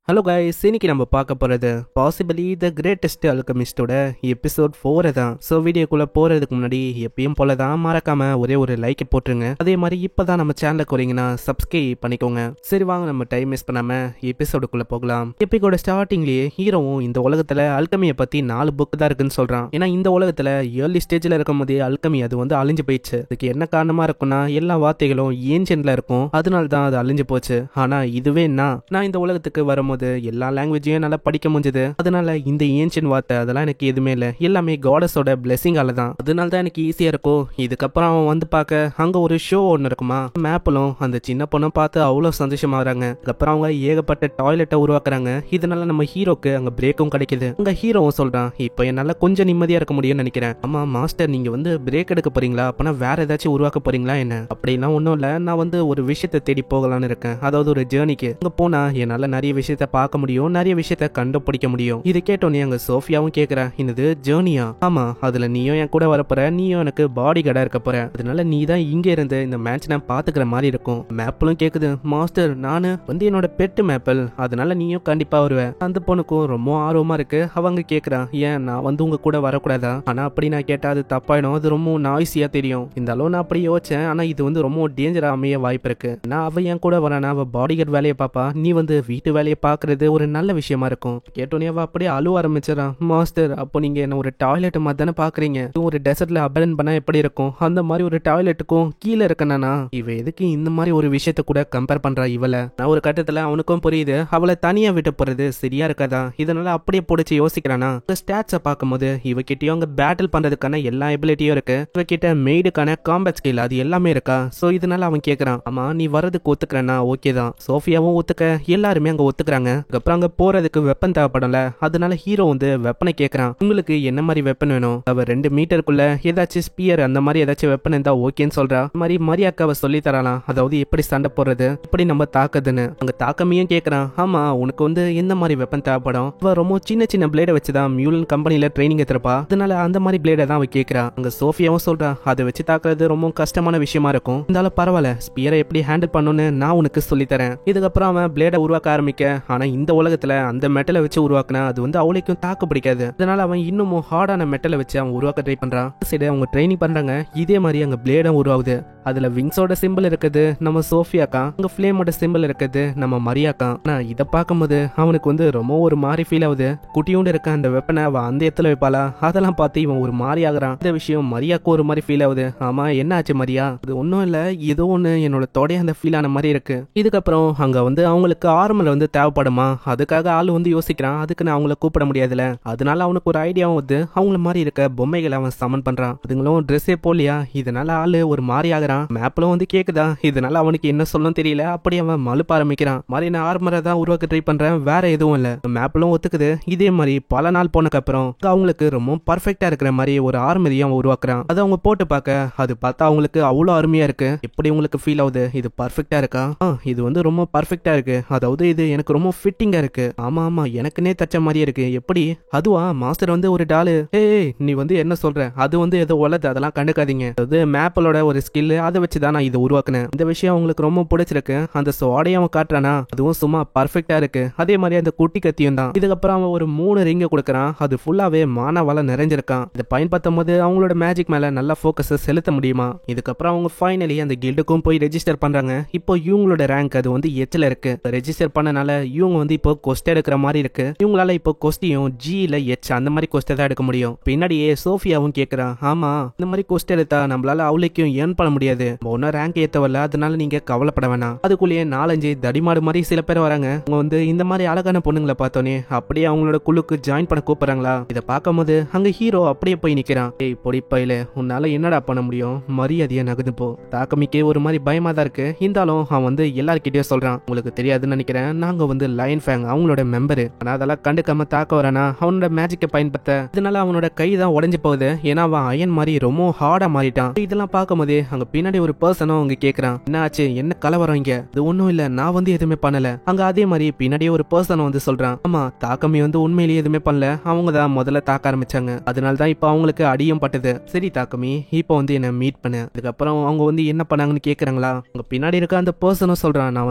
Hello guys, இன்னைக்கு நம்ம பார்க்க போறது பாசிபிளி த கிரேட்டஸ்ட் அல்கெமிஸ்டோட எபிசோட் 4 தான். ஸோ வீடியோக்குள்ள போறதுக்கு முன்னாடி எப்பயும் போல தான் மறக்காம ஒரே ஒரு லைக் போட்டுருங்க. அதே மாதிரி இப்பதான் நம்ம சேனலுக்கு வரீங்கன்னா சப்ஸ்கிரைப் பண்ணிக்கோங்க. சரி வாங்க, நம்ம டைம் வேஸ்ட் பண்ணாம எபிசோடுக்குள்ள போகலாம். எபிசோட ஸ்டார்டிங்லயே ஹீரோவும் இந்த உலகத்துல அல்கமியை பத்தி 4 புக் தான் இருக்குன்னு சொல்றான். ஏன்னா இந்த உலகத்துல ஏர்லி ஸ்டேஜ்ல இருக்கும் போதே அல்கமி அது வந்து அழிஞ்சு போயிடுச்சு. அதுக்கு என்ன காரணமா இருக்கும்னா எல்லா வார்த்தைகளும் ஏன்ஷியன்ட்ல இருக்கும், அதனால தான் அது அழிஞ்சு போச்சு. ஆனா இதுவே நான் இந்த உலகத்துக்கு வரும்போது எல்லா லாங்குவேஜையும் நல்லா படிக்க முடிஞ்சது. அதனால இந்த ஏன்ஷியன் வார்த்தை அதெல்லாம் எனக்கு எதுவுமே இல்லை, எல்லாமே காடஸோட பிளெஸிங்கால தான். அதனால தான் எனக்கு ஈஸியா இருக்கும். இதுக்கப்புறம் அவன் வந்து பார்க்க அங்க ஒரு ஷோ ஒன்று இருக்குமா, மேப்பிலும் அந்த சின்ன பொண்ணை பார்த்து அவ்வளோ சந்தோஷமாகறாங்க. அதுக்கப்புறம் அவங்க ஏகப்பட்ட டாய்லெட்டை உருவாக்குறாங்க. இதனால நம்ம ஹீரோக்கு அங்க பிரேக்கும் கிடைக்குது. அங்க ஹீரோவும் சொல்றான், இப்போ என்னால கொஞ்சம் நிம்மதியா இருக்க முடியும்னு நினைக்கிறேன். ஆமா மாஸ்டர், நீங்க வந்து பிரேக் எடுக்க போறீங்களா? அப்பனா வேற ஏதாச்சும் உருவாக்க போறீங்களா என்ன? அப்படின்னா ஒன்றும் இல்லை, நான் வந்து ஒரு விஷயத்தை தேடி போகலான்னு இருக்கேன். அதாவது ஒரு ஜேர்னிக்கு. அங்க போனா என்னால நிறைய விஷயத்த பார்க்க முடியும், நிறைய விஷயத்த கண்டுபிடிக்க முடியும். இது கேட்டோன்னே அங்க சோஃபியாவும் கேக்குறா, என்னது ஜேர்னியா? ஆமா, அதுல நீயும் என் கூட வரப்போற, நீயும் எனக்கு பாடி கார்டா இருக்க போற. அதனால நீ தான் இங்க இருந்து இந்த மேட்ச் நான் பாத்துக்கிற மாதிரி இருக்கும். மேப்பிளும் கேக்குது, மாஸ்டர் நானு வந்து என்னோட பெட்டு மேப்பிள், அதனால நீயும் கண்டிப்பா வருவ. அந்த பொண்ணுக்கும் ரொம்ப ஆர்வமா இருக்கு. அவங்க கேக்குறா, ஏன் நான் வந்து உங்க கூட வரக்கூடாதா? ஆனா அப்படி நான் கேட்டா அது தப்பாயிடும், அது ரொம்ப நாய்ஸியா தெரியும். இந்த அளவு நான் அப்படி யோசிச்சேன், ஆனா இது வந்து ரொம்ப டேஞ்சரா அமைய வாய்ப்பு இருக்கு. நான் அவ என் கூட வரானா, அவ பாடி கார்டு வேலையை பாப்பா, நீ வந்து வீட்டு வேலையை பாக்குறது ஒரு நல்ல விஷயமா இருக்கும். கேட்டோன்னே அவ அப்படியே அழுவ ஆரம்பிச்சிடறான். மாஸ்டர், அப்போ நீங்க என்ன ஒரு டாய்லெட் மாதிரி தானே பாக்குறீங்க? ஒரு டெசர்ட்ல அபரன் பண்ணா எப்படி இருக்கும், அந்த மாதிரி ஒரு டாய்லெட்டுக்கும் கீழே இருக்கனா? இவ எதுக்கு இந்த மாதிரி ஒரு விஷயத்த கூட கம்பேர் பண்றா இவளை? நான் ஒரு கட்டத்துல அவனுக்கும் புரியுது, அவளை தனியா விட்டு போறது சரியா இருக்காதா. இதனால அப்படியே பிடிச்சி யோசிக்கிறானா. ஸ்டாட்ஸை பார்க்கும்போது இவகிட்டயும் அங்க பேட்டில் பண்றதுக்கான எல்லா எபிலிட்டியும் இருக்கு. இவகிட்ட மெய்டுக்கான காம்பேட் ஸ்கில் அது எல்லாமே இருக்கா. சோ இதனால அவன் கேக்குறான், ஆமா நீ வரதுக்கு ஒத்துக்கிறனா? ஓகே தான். சோஃபியாவும் ஒத்துக்க, எல்லாருமே அங்க ஒத்துக்கிறாங்க. அப்புறம் அங்க போறதுக்கு வெப்பன் தேவைப்படல. அதனால ஹீரோ வந்து வெப்பனை கேக்குறான், உங்களுக்கு என்ன மாதிரி வெப்பன் வேணும்? அவ 2 மீட்டருக்குள்ள ஏதாச்சும் ஸ்பியர் அந்த மாதிரி ஏதாச்சும் வெப்பன் இருந்தா ஓகேன்னு சொல்றா. மாதிரி மரியாக்காவை சொல்லி தரலாம், அதாவது எப்படி சண்டை போடுறது, எப்படி நம்ம தாக்குதுன்னு. அங்க தாக்கமையும் கேக்குறான், ஆமா உனக்கு வந்து எந்த மாதிரி வெப்பன் தேவைப்படும்? அவ ரொம்ப சின்ன சின்ன பிளேட வச்சுதான் மியூலன் கம்பெனில ட்ரைனிங் எடுத்திருப்பா, அதனால அந்த மாதிரி பிளேட தான் அவ கேக்குறா. அங்க சோஃபியாவும் சொல்றா, அதை வச்சு தாக்குறது ரொம்ப கஷ்டமான விஷயமா இருக்கும், இருந்தாலும் பரவாயில்ல, ஸ்பியரை எப்படி ஹேண்டில் பண்ணணும்னு நான் உனக்கு சொல்லி தரேன். இதுக்கப்புறம் அவன் பிளேட உருவாக்க ஆரம்பிக்க, ஆனா இந்த உலகத்துல அந்த மெட்டலை வச்சு உருவாக்குனா அது வந்து அவளுக்கும் தாக்கு பிடிக்காது. அதனால அவன் இன்னமும் ஹார்டான மெட்டலை வச்சு அவன் உருவாக்க ட்ரை பண்றான். சரி அவங்க ட்ரைனிங் பண்றாங்க. இதே மாதிரி அங்க பிளேடும் உருவாகுது. அதுல விங்ஸோட சிம்பிள் இருக்குது நம்ம சோஃபியாக்கா, அங்க ஃபிளேமோட சிம்பிள் இருக்குது நம்ம மரியாக்கா. ஆனா இதை பார்க்கும்போது அவனுக்கு வந்து ரொம்ப ஒரு மாதிரி ஃபீல் ஆகுது. குட்டியோண்டு இருக்க அந்த வெப்பனை அவ அந்த இடத்துல வைப்பாளா, அதெல்லாம் பார்த்து இவன் ஒரு மாதிரி ஆகுறான். இந்த விஷயம் மரியாக்கு ஒரு மாதிரி ஃபீல் ஆகுது. ஆமா என்ன ஆச்சு மரியா? அது ஒன்னும் இல்ல, ஏதோ ஒண்ணு என்னோட தொடைய அந்த ஃபீல் ஆன மாதிரி இருக்கு. இதுக்கப்புறம் அங்க வந்து அவங்களுக்கு ஆர்மர் வந்து தேவைப்படுமா, அதுக்காக ஆளு வந்து யோசிக்கிறான். அதுக்கு நான் அவங்கள கூப்பிட முடியாதுல, அதனால அவனுக்கு ஒரு ஐடியாவும் வந்து அவங்கள மாதிரி இருக்க பொம்மைகளை அவன் சமன் பண்றான். அதுங்களும் ட்ரெஸ்ஸே போலியா, இதனால ஆளு ஒரு மாதிரி ஆகுறான். மேப்லும் வந்து கேக்குதா, இதனால அவனுக்கு என்ன சொல்லணும் தெரியல. அப்படி அவன் மழுப்ப ஆரம்பிக்கிறான். மாதிரி நான் ஆர்மரை தான் உருவாக்க ட்ரை பண்றேன், வேற எதுவும் இல்ல. மேப்லும் ஒத்துக்குது. இதே மாதிரி பல நாள் போனக்கு அப்புறம் அவங்களுக்கு ரொம்ப பர்ஃபெக்டா இருக்கிற மாதிரி ஒரு ஆர்மரியும் அவன் உருவாக்குறான். அதை அவங்க போட்டு பார்க்க, அது பார்த்தா அவங்களுக்கு அவ்வளவு அருமையா இருக்கு. எப்படி உங்களுக்கு ஃபீல் ஆகுது? இது பர்ஃபெக்டா இருக்கா? இது வந்து ரொம்ப பர்ஃபெக்டா இருக்கு, அதாவது இது எனக்கு ரொம்ப ஃபிட்டிங்கா இருக்கு. ஆமா ஆமா, எனக்குனே தச்ச மாதிரியே இருக்கு. எப்படி? அதுவா மாஸ்டர் வந்து ஒரு டாலு. ஏய் நீ வந்து என்ன சொல்ற? அது வந்து ஏதோ உலது, அதெல்லாம் கண்டுக்காதீங்க. அது மேப்பிளோட ஒரு ஸ்கில், அதை வச்சுதான் நான் இதை உருவாக்குனேன். இந்த விஷயம் உங்களுக்கு ரொம்ப பிடிச்சிருக்கு. அந்த சோடையும் அவன் காட்டுறானா, அதுவும் சும்மா பர்ஃபெக்டா இருக்கு. அதே மாதிரி அந்த குட்டி கத்தியும் தான். இதுக்கப்புறம் அவன் ஒரு 3 ரிங்க கொடுக்கறான். அது ஃபுல்லாவே மானாவால நிறைஞ்சிருக்கான். இதை பயன்படுத்தும் போது அவங்களோட மேஜிக் மேல நல்லா போக்கஸ் செலுத்த முடியுமா. இதுக்கப்புறம் அவங்க ஃபைனலி அந்த கில்டுக்கும் போய் ரெஜிஸ்டர் பண்றாங்க. இப்போ இவங்களோட ரேங்க் அது வந்து எச்ல இருக்கு. ரெஜிஸ்டர் பண்ணனால இவங்க வந்து இப்போ கொஸ்ட் எடுக்கிற மாதிரி இருக்கு. இவங்களால இப்போ கொஸ்டியும் ஜில எச் அந்த மாதிரி கொஸ்ட் தான் எடுக்க முடியும். பின்னாடியே சோஃபியாவும் கேக்குறான், ஆமா இந்த மாதிரி கொஸ்ட் எடுத்தா நம்மளால அவளுக்கும் ஏர்ன் பண்ண முடியாது, ஒன்னும் ரேங்க் ஏத்தவல்ல, அதனால நீங்க கவலைப்பட வேணாம். அதுக்குள்ளேயே 4-5 தடிமாடு மாதிரி சில பேர் வராங்க. அவங்க வந்து இந்த மாதிரி அழகான பொண்ணுங்களை பார்த்தோன்னே அப்படியே அவங்களோட குழுக்கு ஜாயின் பண்ண கூப்பிடுறாங்களா. இதை பார்க்கும்போது அங்க ஹீரோ அப்படியே போய் நிக்கிறான். ஏய் பொடி பையில, உன்னால என்னடா பண்ண முடியும், மரியாதையா நகர்ந்து போ. தாக்கமிக்கே ஒரு மாதிரி பயமா தான் இருக்கு. இருந்தாலும் அவன் வந்து எல்லார்கிட்டயும் சொல்றான், உங்களுக்கு தெரியாதுன்னு நினைக்கிறேன், நாங்க வந்து லயன் ஃபேங் அவங்களோட மெம்பரு. ஆனா அதெல்லாம் கண்டுக்காம தாக்க வரானா அவனோட மேஜிக்கை பயன்படுத்த. இதனால அவனோட கை தான் உடைஞ்சு போகுது. ஏன்னா அவன் அயன் மாதிரி ரொம்ப ஹார்டா மாறிட்டான். இதெல்லாம் பார்க்கும்போது அங்க பின்னாடி ஒரு பர்சனும் அவங்க கேக்குறான், என்ன ஆச்சு, என்ன கலவரம் இங்க? அது ஒண்ணும் இல்ல, நான் வந்து எதுவுமே பண்ணல. அங்க அதே மாதிரி பின்னாடியே ஒரு பர்சன் வந்து சொல்றான், ஆமா தாக்கமி வந்து உண்மையிலேயே எதுவுமே பண்ணல, அவங்க தான் முதல்ல தாக்க ஆரம்பிச்சாங்க, அதனாலதான் இப்ப அவங்களுக்கு அடியும் பட்டது. சரி தாக்கமி, இப்ப வந்து என்ன மீட் பண்ண. அதுக்கப்புறம் அவங்க வந்து என்ன பண்ணாங்கன்னு கேக்குறாங்களா. அங்க பின்னாடி இருக்க அந்த பர்சனும் சொல்றான், நான்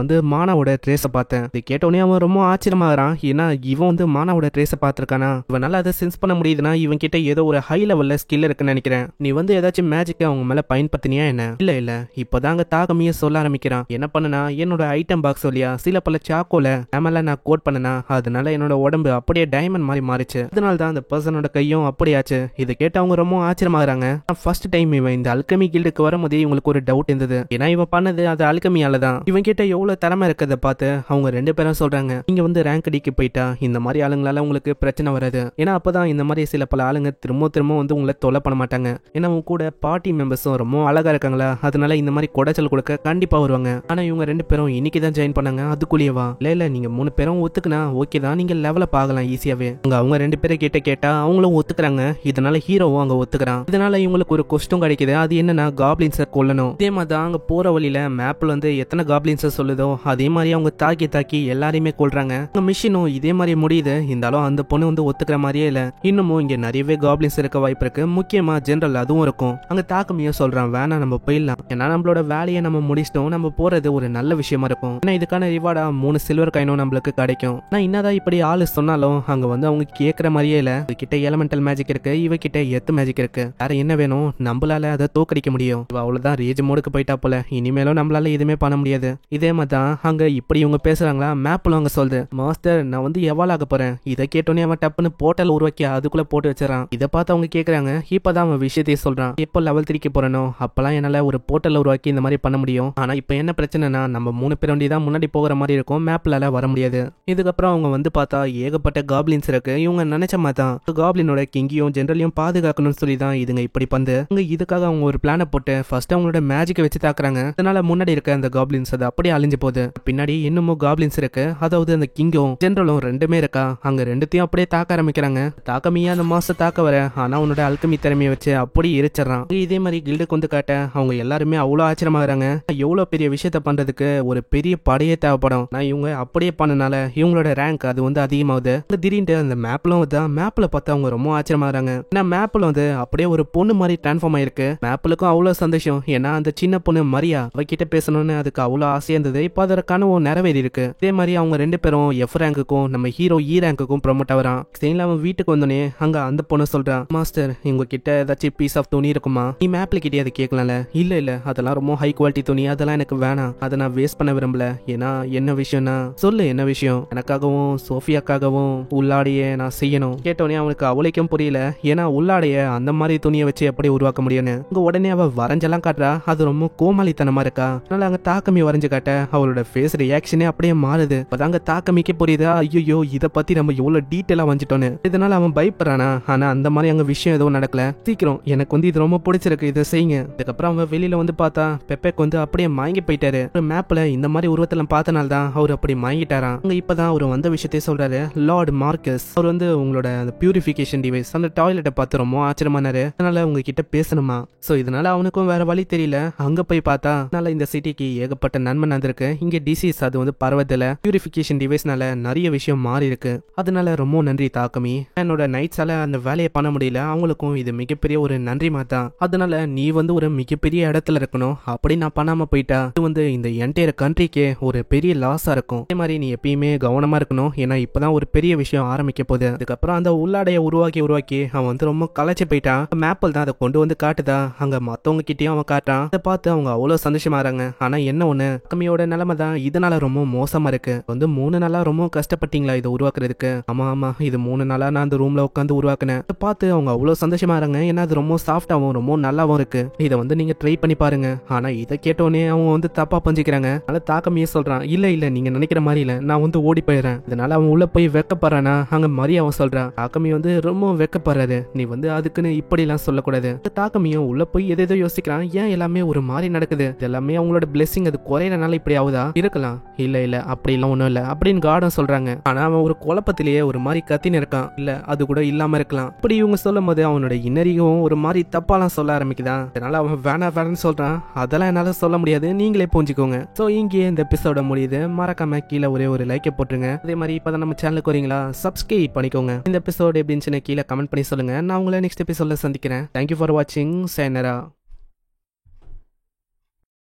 வந்து மானாவோட ட்ரேஸ பார்த்தேன். இது கேட்டோன்னே அவன் ரொம்ப ஆச்சரியமாகறான். ஏன்னா இவன் வந்து மானாவோட ட்ரேஸை பார்த்திருக்கானா, இவனால அதை சென்ஸ் பண்ண முடியுதுன்னா இவன் கிட்ட ஏதோ ஒரு ஹை லெவல்ல ஸ்கில் இருக்குன்னு நினைக்கிறேன். நீ வந்து ஏதாச்சும் மேஜிக்கை அவங்க மேல பயன்படுத்தினியா என்ன? இல்ல இப்பதான் அங்க தாகமிய சொல்ல ஆரம்பிக்கிறான். என்ன பண்ணனா, என்னோட ஐட்டம் பாக்ஸ் வழியா சில பல சாக்கோல மேல நான் கோட் பண்ணனா, அதனால என்னோட உடம்பு அப்படியே டைமண்ட் மாதிரி மாறிச்சு. அதனால தான் அந்த பர்சனோட கையும் அப்படியாச்சு. இதை கேட்டு அவங்க ரொம்ப ஆச்சரியமாகறாங்க. ஃபர்ஸ்ட் டைம் இவன் இந்த அல்கமி கில்டுக்கு வரும்போது இவங்களுக்கு ஒரு டவுட் இருந்தது. ஏன்னா இவன் பண்ணது அது அல்கமியால தான். இவன் கிட்ட எவ்வளவு திறமை இருக்கிறத பார்த்து அவங்க ரெண்டு பேரும் சொல்றாங்க, நீங்க வந்து ரேங்க் அடிக்கு போயிட்டா இந்த மாதிரி ஆளுங்களால உங்களுக்கு பிரச்சனை வராது. ஏன்னா அப்பதான் இந்த மாதிரி சில பல ஆளுங்க திரும்ப வந்து உங்களை தொலை பண்ண மாட்டாங்க. ஏன்னா உங்க கூட பார்ட்டி மெம்பர்ஸும் ரொம்ப அழகா இருக்காங்களா, அதனால இந்த மாதிரி குடைச்சல் கொடுக்க கண்டிப்பா வருவாங்க. ஆனா இவங்க ரெண்டு பேரும் இன்னைக்கு தான் ஜாயின் பண்ணாங்க. அதுக்குள்ளேவா இல்ல நீங்க 3 பேரும் ஒத்துக்குனா ஓகே தான், நீங்க லெவலப் ஆகலாம் ஈஸியாவே. அவங்க 2 பேரை கேட்டா அவங்களும் ஒத்துக்கிறாங்க. இதனால ஹீரோவும் அங்க ஒத்துக்கிறான். இதனால இவங்களுக்கு ஒரு கொஸ்டும் கிடைக்குது. அது என்னன்னா காப்ளின்ஸை கொல்லணும். இதே மாதிரி தான் அங்க போற வழியில மேப்ல வந்து எத்தனை காப்ளின்ஸை சொல்லுதோ அதே மாதிரி அவங்க தாக்கி எல்லாரையுமே கொல்றாங்க. மிஷினும் இதே மாதிரி முடியுது. இருந்தாலும் அந்த பொண்ணு வந்து ஒத்துக்கிற மாதிரியே இல்ல. இன்னமும் இங்க நிறையவே காப்ளின்ஸ் இருக்க வாய்ப்பு இருக்கு. முக்கியமா ஜெனரல் அதுவும் இருக்கும். அங்க தாக்கமியும் சொல்றான், வேணா நம்ம போயிடலாம். ஏன்னா நம்மளோட வேலையை நம்ம முடிச்சிட்டோம், நம்ம போறது ஒரு நல்ல விஷயமா இருக்கும். ஏன்னா இதுக்கான ரிவார்டா 3 சில்வர் காயினும் நம்மளுக்கு கிடைக்கும். நான் என்னதான் இப்படி ஆளு சொன்னாலும் அங்க வந்து அவங்க கேட்கற மாதிரியே இல்ல. கிட்ட எலமெண்டல் மேஜிக் இருக்கு, இவ கிட்ட எத்து மேஜிக் இருக்கு. வேற என்ன வேணும், நம்மளால அதை தோக்கடிக்க முடியும். இவ அவ்வளவுதான் ரேஜ் மோடுக்கு போயிட்டா போல, இனிமேலும் நம்மளால எதுவுமே பண்ண முடியாது. இதே மாதிரி தான் அங்க இப்படி இவங்க பேசுறாங்களா, மேப்ல அவங்க சொல்லுது, மாஸ்டர் நான் வந்து எவால் ஆக போறேன். இதை கேட்டோன்னே அவன் டப்புன்னு போர்ட்டல் உருவாக்கி அதுக்குள்ள போட்டு வச்சிடறான். இதை பார்த்து அவங்க கேட்கறாங்க. இப்பதான் அவன் விஷயத்தையே சொல்றான், எப்போ லெவல் 3க்கு போறனோ அப்பெல்லாம் என்னால ஒரு போர்ட்டல் உருவாக்கி இந்த மாதிரி பண்ண முடியும். ஆனா இப்ப என்ன பிரச்சனைனா, நம்ம 3 பேர் வண்டி தான் முன்னாடி போகிற மாதிரி இருக்கும், மேப்லால வர முடியாது. இதுக்கப்புறம் அவங்க வந்து பார்த்தா ஏகப்பட்ட காப்ளின்ஸ் இருக்கு. இவங்க நினைச்ச மாதிரி தான் காப்ளினோட கிங்கையும் ஜெனரலையும் பாதுகாக்கணும்னு சொல்லி தான் இதுங்க இப்படி பண்ணு. இதுக்காக அவங்க ஒரு பிளான போட்டு ஃபர்ஸ்ட் அவங்களோட மேஜிக்கை வச்சு தாக்குறாங்க. அதனால முன்னாடி இருக்க அந்த காப்ளின்ஸ் அது அப்படியே அழிஞ்சு போகுது. பின்னாடி இன்னமும் காப்ளின்ஸ் இருக்கு. அதாவது அந்த கிங்கும் ஜெனரலும் ரெண்டுமே இருக்கா. அங்க ரெண்டுத்தையும் அப்படியே தாக்க ஆரம்பிக்கிறாங்க. தாக்கமியா அந்த மாச தாக்க வர, ஆனா அவனோட அல்கமி திறமையை வச்சு அப்படி எரிச்சிடறான். இதே மாதிரி கில்டுக்கு வந்து காட்ட அவங்க எல்லாருமே அவ்வளவு ஆச்சரியமாகறாங்க. எவ்வளவு பெரிய விஷயத்த பண்றதுக்கு ஒரு பெரிய படையே தேவைப்படும். நான் இவங்க அப்படியே பண்ணனால இவங்களோட ரேங்க் அது வந்து அதிகமாகுது. திடீர்னு அந்த மேப்ல வந்து மேப்ல பார்த்து அவங்க ரொம்ப ஆச்சரியமாகறாங்க. ஏன்னா மேப்ல வந்து அப்படியே ஒரு பொண்ணு மாதிரி டிரான்ஸ்ஃபார்ம் ஆயிருக்கு. மேப்லுக்கும் அவ்வளவு சந்தோஷம். ஏன்னா அந்த சின்ன பொண்ணு மரியா அவகிட்ட பேசணும்னு அதுக்கு அவ்வளவு ஆசையா இருந்தது. இப்போ அதோட கனவும் நிறைவேறி இருக்கு. இதே மாதிரி அவங்க 2 பேரும் எஃப் ரேங்குக்கும் நம்ம ஹீரோ இ ரேங்குக்கும் ப்ரொமோட் ஆகிறான். சரிங்களா, அவன் வீட்டுக்கு வந்தோடனே அங்க அந்த பொண்ணு சொல்றான், மாஸ்டர் உங்ககிட்ட ஏதாச்சும் பீஸ் ஆஃப் துணி இருக்குமா? நீ மேப்ல கிட்டே அதை கேட்கலாம்ல. இல்ல அதெல்லாம் ரொம்ப ஹை குவாலிட்டி துணி, அதெல்லாம் எனக்கு வேணாம், அதை நான் வேஸ்ட் பண்ண விரும்பல. ஏன்னா என்ன விஷயம்னா சொல்லு, என்ன விஷயம்? எனக்காகவும் சோஃபியாக்காகவும் உள்ளாடைய நான் செய்யணும். கேட்டோடனே அவனுக்கு அவளைக்கும் புரியல. ஏன்னா உள்ளாடைய அந்த மாதிரி துணியை வச்சு எப்படி உருவாக்க முடியும்னு. அங்க உடனே அவ வரைஞ்செல்லாம் காட்டுறா. அது ரொம்ப கோமாளித்தனமா இருக்கா. அதனால அங்க தாக்கமி வரைஞ்சு காட்ட அவளோட ஃபேஸ் ரியாக்ஷனே அப்படியே மாறுது. அப்பதாங்க தாக்கமிக்கு புரியுதா, ஐயோ இதை பத்தி நம்ம எவ்வளவு டீட்டெயிலா வந்துட்டோன்னு. இதனால அவன் பயப்படுறானா. ஆனா அந்த மாதிரி அங்க விஷயம் எதுவும் நடக்கல. சீக்கிரம் எனக்கு வந்து இது ரொம்ப பிடிச்சிருக்கு, இதை செய்யுங்க. அதுக்கப்புறம் அவன் வெளியில வந்து பார்த்தா பெப்பேக் வந்து அப்படியே மயங்கி போயிட்டாரு. மேப்ல இந்த மாதிரி உருவத்துல பார்த்தனால தான் அவர் அப்படி மயங்கிட்டாராம். அங்க இப்பதான் அவர் வந்த விஷயத்தையே சொல்றாரு. லார்ட் மார்க்கஸ் அவர் வந்து உங்களோட அந்த பியூரிஃபிகேஷன் டிவைஸ் அந்த டாய்லெட்டை பார்த்து ரொம்ப ஆச்சரியமானாரு. அதனால உங்ககிட்ட பேசணுமா. சோ இதனால அவனுக்கும் வேற வழி தெரியல. அங்க போய் பார்த்தா அதனால இந்த சிட்டிக்கு ஏகப்பட்ட நன்மை நடந்திருக்கு. இங்க டிசீஸ் அது வந்து பரவதில்ல. பியூரிஃபிகேஷன் டிவைஸ்னால நிறைய விஷயம் மாறி இருக்கு. அதனால ரொம்ப நன்றி தாக்கமி. என்னோட நைட்ஸால அந்த வேலையை பண்ண முடியல. அவங்களுக்கும் இது மிகப்பெரிய ஒரு நன்றி மாதான். அதனால நீ வந்து ஒரு மிகப்பெரிய இடத்துல இருக்கணும். அப்படி நான் பண்ணாம போயிட்டா இது வந்து இந்த என்டையர் கண்ட்ரிக்கே ஒரு பெரிய லாஸா இருக்கும். அதே மாதிரி நீ எப்பயுமே கவனமா இருக்கணும். ஏன்னா இப்பதான் ஒரு பெரிய விஷயம் ஆரம்பிக்க போகுது. அதுக்கப்புறம் அந்த உள்ளாடைய உருவாக்கி அவன் வந்து ரொம்ப களைச்சு போயிட்டான். மேப்பிள் தான் அதை கொண்டு வந்து காட்டுதா. அங்க மத்தவங்க கிட்டயும் அவன் காட்டுறான். அதை பார்த்து அவங்க அவ்வளவு சந்தோஷமாறாங்க. ஆனா என்ன ஒண்ணு, கம்மியோட நிலைமை தான் இதனால ரொம்ப மோசமா இருக்கு. வந்து 3 நாளா ரொம்ப கஷ்டப்பட்டீங்களா இதை உருவாக்குறதுக்கு? ஆமா இது 3 நாளா நான் அந்த ரூம்ல உட்காந்து உருவாக்குனேன். அதை பார்த்து அவங்க அவ்வளவு சந்தோஷமாறாங்க. ஏன்னா அது ரொம்ப சாஃப்டாவும் ரொம்ப நல்லாவும் இருக்கு. இதை வந்து நீங்க ட்ரை பண்ணி பாருங்க. ஆனா இதை கேட்டோன்னே அவன் வந்து தப்பா பஞ்சிக்கிறாங்க. அதனால தாக்கமியே சொல்றான், இல்ல நீங்க நினைக்கிற மாதிரி இல்ல, நான் வந்து ஓடி போயிடுறேன். இதனால அவன் உள்ள போய் வெக்கப்படுறானா. அங்க மரியா அவன் சொல்றான், தாக்கமி வந்து ரொம்ப வெக்கப்படுறாரு, நீ வந்து அதுக்குன்னு இப்படி எல்லாம் சொல்லக்கூடாது. தாக்கமியும் உள்ள போய் எதோ யோசிக்கிறான். ஏன் எல்லாமே ஒரு மாதிரி நடக்குது? எல்லாமே அவங்களோட பிளெஸிங் அது குறையறனால இப்படி ஆகுதா இருக்கலாம். இல்ல அப்படி எல்லாம் ஒண்ணும் இல்ல அப்படின்னு கார்டன் சொல்றாங்க. ஆனா அவன் ஒரு குழப்பத்திலேயே ஒரு மாதிரி கத்தின்னு இருக்கான். இல்ல அது கூட இல்லாம இருக்கலாம். இப்படி இவங்க சொல்லும் போது அவனோட இன்னரியும் ஒரு மாதிரி தப்பாலாம் சொல்ல ஆரம்பிக்குதான். அதனால அவன் வேணான்னு சொல்றான். அதெல்லாம் என்னால சொல்ல முடியாது, நீங்களே புரிஞ்சுக்கோங்க. சோ இங்கே இந்த எபிசோட முடியுது. மறக்காம கீழே ஒரே ஒரு லைக்கை போட்டுருங்க. அதே மாதிரி இப்பதான் நம்ம சேனலுக்கு வரீங்களா, சப்ஸ்கிரைப் பண்ணிக்கோங்க. இந்த எபிசோட் எப்படின்னு கீழே கமெண்ட் பண்ணி சொல்லுங்க. நான் உங்களை நெக்ஸ்ட் எபிசோட்ல சந்திக்கிறேன். தேங்க்யூ ஃபார் வாட்சிங். சைனரா.